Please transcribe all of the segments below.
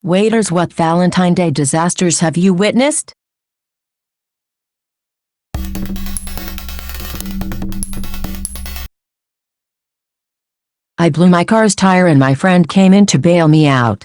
Waiters, what Valentine's Day disasters have you witnessed? I blew my car's tire and my friend came in to bail me out.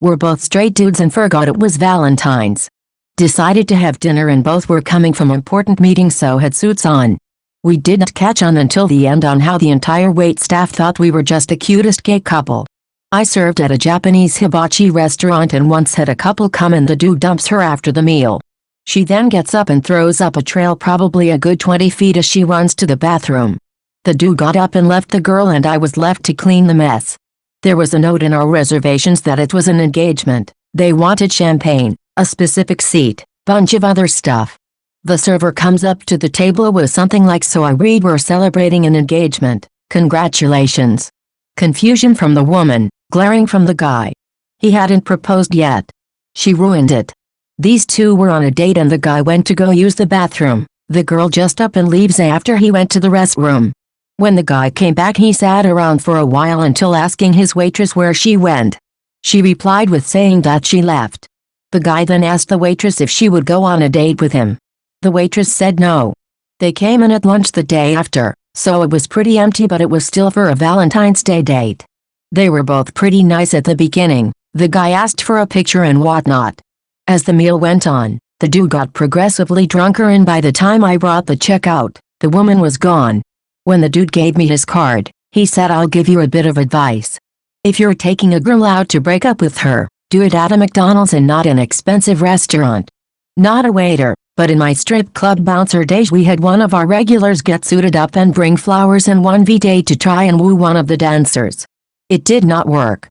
We're both straight dudes and forgot it was Valentine's. Decided to have dinner and both were coming from important meetings, so had suits on. We didn't catch on until the end on how the entire wait staff thought we were just the cutest gay couple. I served at a Japanese hibachi restaurant and once had a couple come and the dude dumps her after the meal. She then gets up and throws up a trail probably a good 20 feet as she runs to the bathroom. The dude got up and left the girl and I was left to clean the mess. There was a note in our reservations that it was an engagement. They wanted champagne, a specific seat, bunch of other stuff. The server comes up to the table with something like, "So I read we're celebrating an engagement. Congratulations." Confusion from the woman, glaring from the guy. He hadn't proposed yet. She ruined it. These two were on a date and the guy went to go use the bathroom. The girl just up and leaves after he went to the restroom. When the guy came back, he sat around for a while until asking his waitress where she went. She replied with saying that she left. The guy then asked the waitress if she would go on a date with him. The waitress said no. They came in at lunch the day after, so it was pretty empty, but it was still for a Valentine's Day date. They were both pretty nice at the beginning. The guy asked for a picture and whatnot. As the meal went on, the dude got progressively drunker and by the time I brought the check out, the woman was gone. When the dude gave me his card, he said, "I'll give you a bit of advice. If you're taking a girl out to break up with her, do it at a McDonald's and not an expensive restaurant." Not a waiter, but in my strip club bouncer days we had one of our regulars get suited up and bring flowers and 1v date to try and woo one of the dancers. It did not work.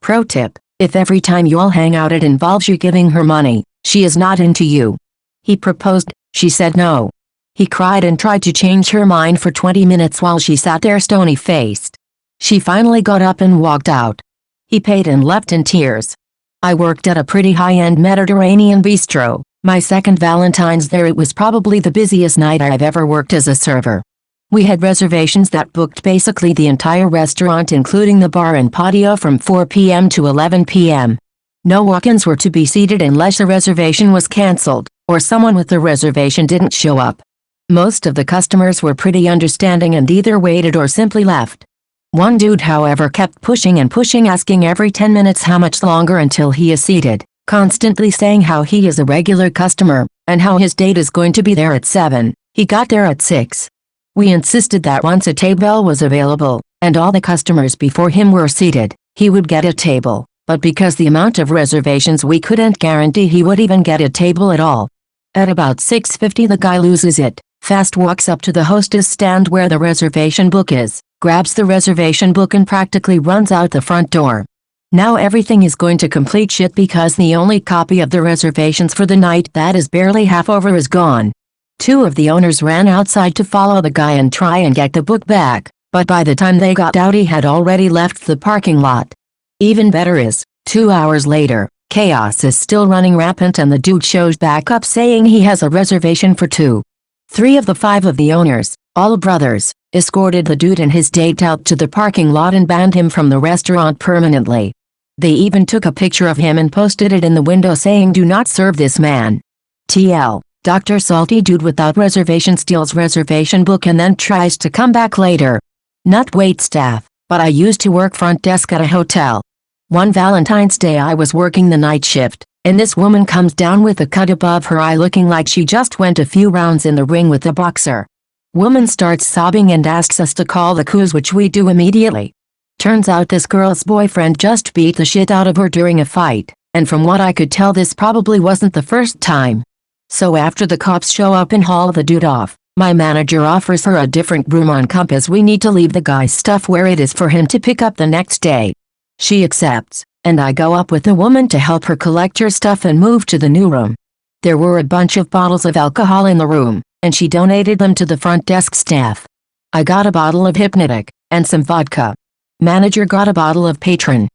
Pro tip: if every time you all hang out it involves you giving her money, she is not into you. He proposed, she said no. He cried and tried to change her mind for 20 minutes while she sat there stony-faced. She finally got up and walked out. He paid and left in tears. I worked at a pretty high-end Mediterranean bistro. My second Valentine's there. It was probably the busiest night I've ever worked as a server. We had reservations that booked basically the entire restaurant including the bar and patio from 4 p.m. to 11 p.m. No walk-ins were to be seated unless a reservation was canceled, or someone with a reservation didn't show up. Most of the customers were pretty understanding and either waited or simply left. One dude, however, kept pushing and pushing, asking every 10 minutes how much longer until he is seated, constantly saying how he is a regular customer, and how his date is going to be there at 7. He got there at 6. We insisted that once a table was available, and all the customers before him were seated, he would get a table, but because the amount of reservations we couldn't guarantee he would even get a table at all. At about 6:50 the guy loses it, fast walks up to the hostess stand where the reservation book is, grabs the reservation book and practically runs out the front door. Now everything is going to complete shit because the only copy of the reservations for the night that is barely half over is gone. Two of the owners ran outside to follow the guy and try and get the book back, but by the time they got out he had already left the parking lot. Even better is, 2 hours later, chaos is still running rampant and the dude shows back up saying he has a reservation for 2. 3 of the 5 of the owners, all brothers, escorted the dude and his date out to the parking lot and banned him from the restaurant permanently. They even took a picture of him and posted it in the window saying, "Do not serve this man." TL, Dr. Salty dude without reservation steals reservation book and then tries to come back later. Not wait staff, but I used to work front desk at a hotel. One Valentine's Day I was working the night shift, and this woman comes down with a cut above her eye looking like she just went a few rounds in the ring with a boxer. Woman starts sobbing and asks us to call the coos, which we do immediately. Turns out this girl's boyfriend just beat the shit out of her during a fight, and from what I could tell this probably wasn't the first time. So after the cops show up and haul the dude off, my manager offers her a different room on campus. We need to leave the guy's stuff where it is for him to pick up the next day. She accepts, and I go up with the woman to help her collect her stuff and move to the new room. There were a bunch of bottles of alcohol in the room, and she donated them to the front desk staff. I got a bottle of Hypnotic, and some vodka. Manager got a bottle of Patron.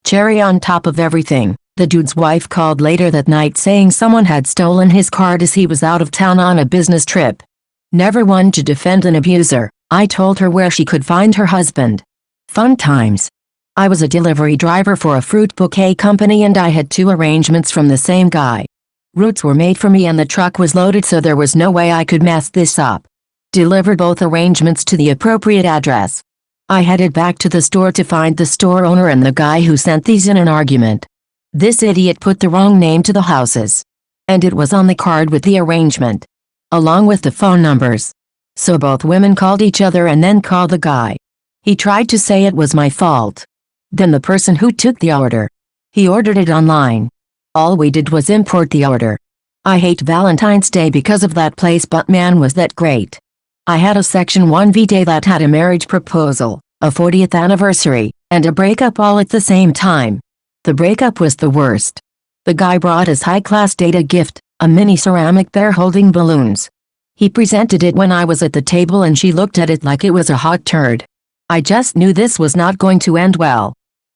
Cherry on top of everything, the dude's wife called later that night saying someone had stolen his card as he was out of town on a business trip. Never one to defend an abuser, I told her where she could find her husband. Fun times. I was a delivery driver for a fruit bouquet company and I had 2 arrangements from the same guy. Routes were made for me and the truck was loaded, so there was no way I could mess this up. Delivered both arrangements to the appropriate address. I headed back to the store to find the store owner and the guy who sent these in an argument. This idiot put the wrong name to the houses. And it was on the card with the arrangement, along with the phone numbers. So both women called each other and then called the guy. He tried to say it was my fault. Then the person who took the order. He ordered it online. All we did was import the order. I hate Valentine's Day because of that place, but man was that great. I had a Section 1V day that had a marriage proposal, a 40th anniversary, and a breakup all at the same time. The breakup was the worst. The guy brought his high-class date a gift, a mini ceramic bear holding balloons. He presented it when I was at the table and she looked at it like it was a hot turd. I just knew this was not going to end well.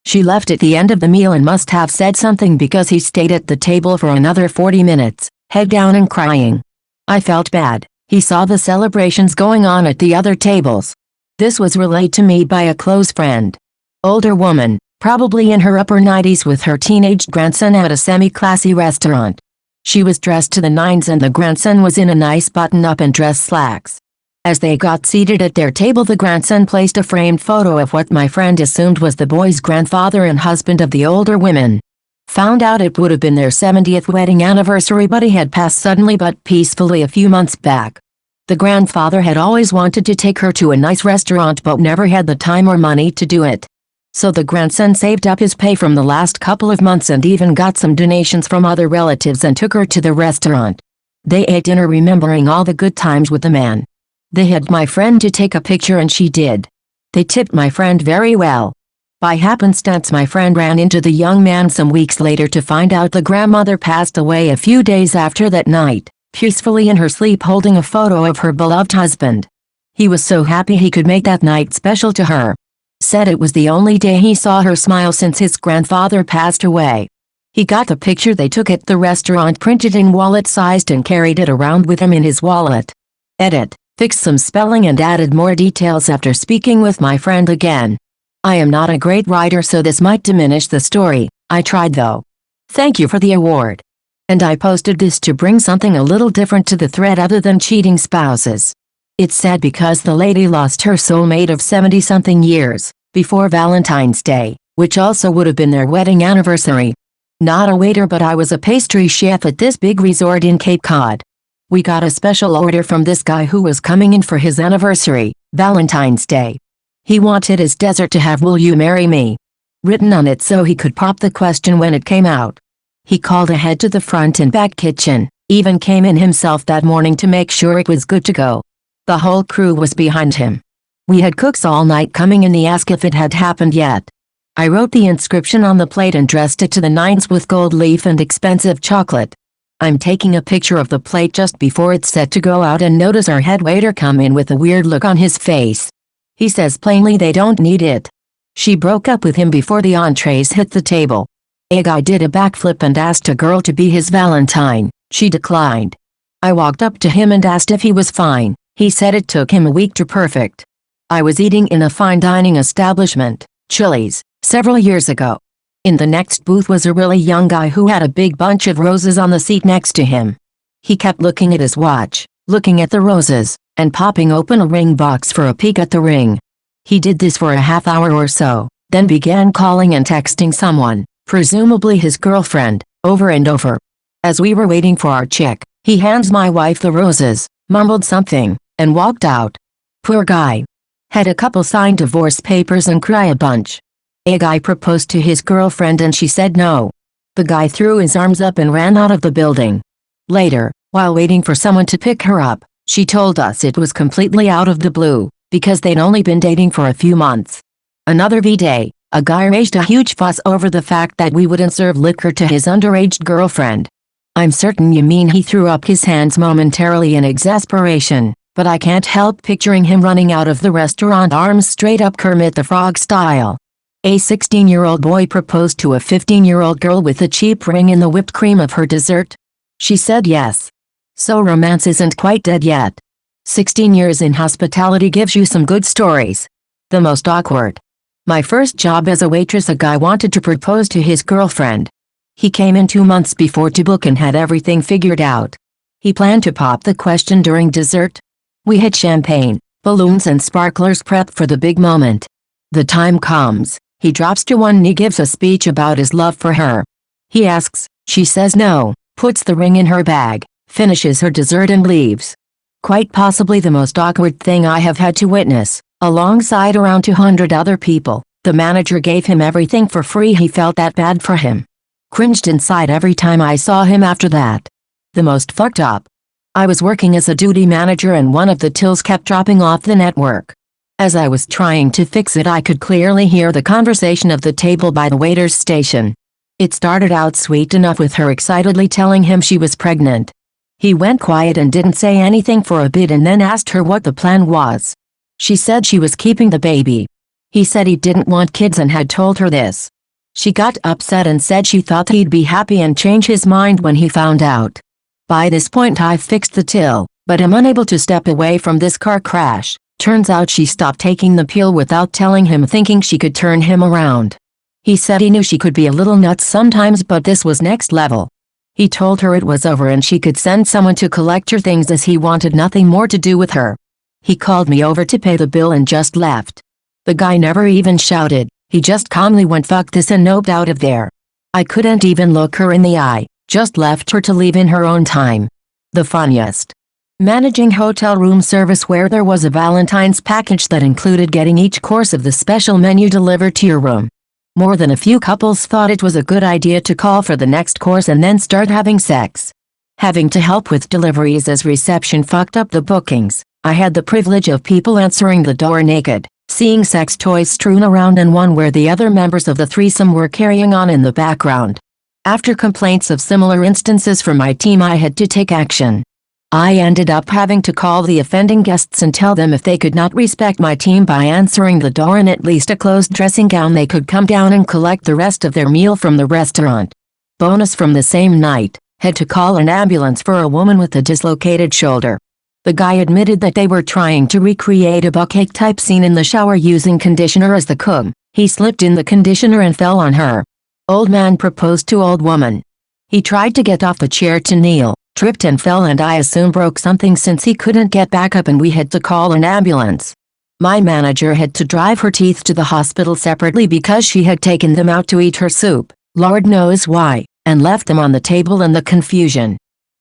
She left at the end of the meal and must have said something because he stayed at the table for another 40 minutes, head down and crying. I felt bad. He saw the celebrations going on at the other tables. This was relayed to me by a close friend. Older woman, probably in her upper 90s with her teenage grandson at a semi-classy restaurant. She was dressed to the nines and the grandson was in a nice button-up and dress slacks. As they got seated at their table, the grandson placed a framed photo of what my friend assumed was the boy's grandfather and husband of the older women. Found out it would have been their 70th wedding anniversary, but he had passed suddenly but peacefully a few months back. The grandfather had always wanted to take her to a nice restaurant but never had the time or money to do it. So the grandson saved up his pay from the last couple of months and even got some donations from other relatives and took her to the restaurant. They ate dinner remembering all the good times with the man. They had my friend to take a picture and she did. They tipped my friend very well. By happenstance, my friend ran into the young man some weeks later to find out the grandmother passed away a few days after that night, peacefully in her sleep holding a photo of her beloved husband. He was so happy he could make that night special to her. Said it was the only day he saw her smile since his grandfather passed away. He got the picture they took at the restaurant printed in wallet-sized and carried it around with him in his wallet. Edit. Fixed some spelling and added more details after speaking with my friend again. I am not a great writer, so this might diminish the story. I tried though. Thank you for the award. And I posted this to bring something a little different to the thread other than cheating spouses. It's sad because the lady lost her soulmate of 70-something years, before Valentine's Day, which also would have been their wedding anniversary. Not a waiter, but I was a pastry chef at this big resort in Cape Cod. We got a special order from this guy who was coming in for his anniversary, Valentine's Day. He wanted his dessert to have "Will you marry me?" written on it so he could pop the question when it came out. He called ahead to the front and back kitchen, even came in himself that morning to make sure it was good to go. The whole crew was behind him. We had cooks all night coming in to ask if it had happened yet. I wrote the inscription on the plate and dressed it to the nines with gold leaf and expensive chocolate. I'm taking a picture of the plate just before it's set to go out and notice our head waiter come in with a weird look on his face. He says plainly they don't need it. She broke up with him before the entrees hit the table. A guy did a backflip and asked a girl to be his Valentine. She declined. I walked up to him and asked if he was fine. He said it took him a week to perfect. I was eating in a fine dining establishment, Chili's, several years ago. In the next booth was a really young guy who had a big bunch of roses on the seat next to him. He kept looking at his watch, looking at the roses, and popping open a ring box for a peek at the ring. He did this for a half hour or so, then began calling and texting someone, presumably his girlfriend, over and over. As we were waiting for our chick, he hands my wife the roses, mumbled something, and walked out. Poor guy. Had a couple sign divorce papers and cry a bunch. A guy proposed to his girlfriend and she said no. The guy threw his arms up and ran out of the building. Later, while waiting for someone to pick her up, she told us it was completely out of the blue, because they'd only been dating for a few months. Another V-Day, a guy raised a huge fuss over the fact that we wouldn't serve liquor to his underage girlfriend. I'm certain you mean he threw up his hands momentarily in exasperation, but I can't help picturing him running out of the restaurant arms straight up Kermit the Frog style. A 16-year-old boy proposed to a 15-year-old girl with a cheap ring in the whipped cream of her dessert. She said yes. So romance isn't quite dead yet. 16 years in hospitality gives you some good stories. The most awkward. My first job as a waitress, a guy wanted to propose to his girlfriend. He came in 2 months before to book and had everything figured out. He planned to pop the question during dessert. We had champagne, balloons and sparklers prepped for the big moment. The time comes, he drops to one knee, gives a speech about his love for her. He asks, she says no, puts the ring in her bag, finishes her dessert and leaves. Quite possibly the most awkward thing I have had to witness, alongside around 200 other people. The manager gave him everything for free. He felt that bad for him. Cringed inside every time I saw him after that. The most fucked up. I was working as a duty manager and one of the tills kept dropping off the network. As I was trying to fix it, I could clearly hear the conversation of the table by the waiter's station. It started out sweet enough with her excitedly telling him she was pregnant. He went quiet and didn't say anything for a bit and then asked her what the plan was. She said she was keeping the baby. He said he didn't want kids and had told her this. She got upset and said she thought he'd be happy and change his mind when he found out. By this point I've fixed the till, but am unable to step away from this car crash. Turns out she stopped taking the pill without telling him, thinking she could turn him around. He said he knew she could be a little nuts sometimes, but this was next level. He told her it was over and she could send someone to collect her things as he wanted nothing more to do with her. He called me over to pay the bill and just left. The guy never even shouted, he just calmly went fuck this and noped out of there. I couldn't even look her in the eye, just left her to leave in her own time. The funniest. Managing hotel room service where there was a Valentine's package that included getting each course of the special menu delivered to your room. More than a few couples thought it was a good idea to call for the next course and then start having sex. Having to help with deliveries as reception fucked up the bookings, I had the privilege of people answering the door naked, seeing sex toys strewn around and one where the other members of the threesome were carrying on in the background. After complaints of similar instances from my team, I had to take action. I ended up having to call the offending guests and tell them if they could not respect my team by answering the door in at least a closed dressing gown, they could come down and collect the rest of their meal from the restaurant. Bonus from the same night, had to call an ambulance for a woman with a dislocated shoulder. The guy admitted that they were trying to recreate a bukkake type scene in the shower using conditioner as the cum. He slipped in the conditioner and fell on her. Old man proposed to old woman. He tried to get off the chair to kneel, tripped and fell, and I assume broke something since he couldn't get back up and we had to call an ambulance. My manager had to drive her teeth to the hospital separately because she had taken them out to eat her soup, Lord knows why, and left them on the table in the confusion.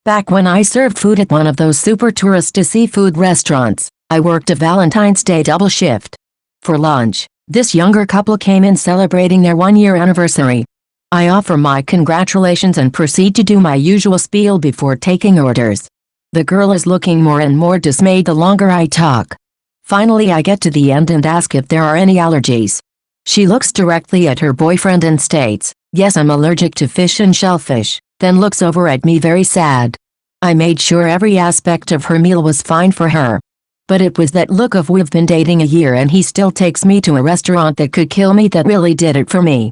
Back when I served food at one of those super touristy seafood restaurants, I worked a Valentine's Day double shift. For lunch, this younger couple came in celebrating their 1-year anniversary. I offer my congratulations and proceed to do my usual spiel before taking orders. The girl is looking more and more dismayed the longer I talk. Finally I get to the end and ask if there are any allergies. She looks directly at her boyfriend and states, "Yes, I'm allergic to fish and shellfish," then looks over at me very sad. I made sure every aspect of her meal was fine for her. But it was that look of "we've been dating a year and he still takes me to a restaurant that could kill me" that really did it for me.